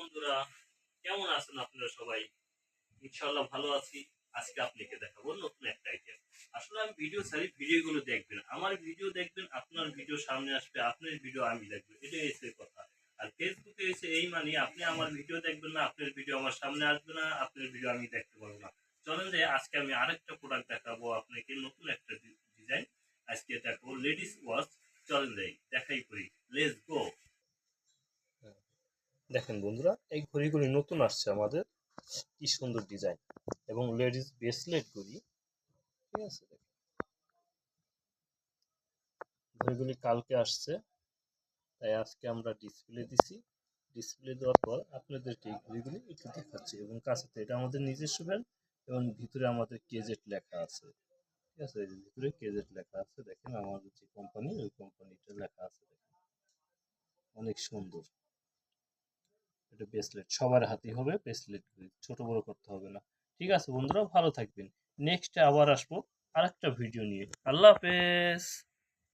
বন্ধুরা, কেমন আছেন আপনারা সবাই? ইনশাআল্লাহ ভালো আছি। আজকে আপনাকে দেখাবো নতুন একটা আইটেম। আসলে আমি ভিডিও ছাড়ি, ভিডিওগুলো দেখবেন। আমার ভিডিও দেখবেন, আপনার ভিডিও সামনে আসবে, আপনার ভিডিও আমি দেখবো। এটাই হচ্ছে কথা। আর ফেসবুকে এসে এই মানে আপনি আমার ভিডিও দেখবেন না, আপনার ভিডিও আমার সামনে আসবে না, আপনার ভিডিও আমি দেখতে পারবো না। চলেন যে আজকে আমি আরেকটা প্রোডাক্ট দেখাবো আপনাকে, নতুন একটা ডিজাইন। আজকে দেখাবো লেডিস ওয়াচ। চলেন যাই দেখাই করি। Let's go. দেখেন বন্ধুরা, এই ঘড়িগুলি নতুন আসছে আমাদের, কি সুন্দর ডিজাইন এবং লেডিস ব্রেসলেট ঘড়ি। ঠিক আছে, ঘড়িগুলি কালকে আসছে, তাই আজকে আমরা ডিসপ্লে দিছি। ডিসপ্লে দেওয়ার পর আপনাদেরকে এই ঘড়িগুলি একটু দেখাচ্ছি এবং কাছেতে এটা আমাদের নিজস্ব ব্র্যান্ড এবং ভিতরে আমাদের কেজেট লেখা আছে। ঠিক আছে, এই যে ভিতরে কেজেট লেখা আছে, দেখেন আমাদের যে কোম্পানি, ওই কোম্পানিটা লেখা আছে, দেখেন অনেক সুন্দর। এটা ব্রেসলেট সবার হাতেই হবে, ব্রেসলেট ছোট বড় করতে হবে না। ঠিক আছে বন্ধুরা, ভালো থাকবেন। নেক্সট আবার আসবো আরেকটা ভিডিও নিয়ে। আল্লাহ হাফেজ।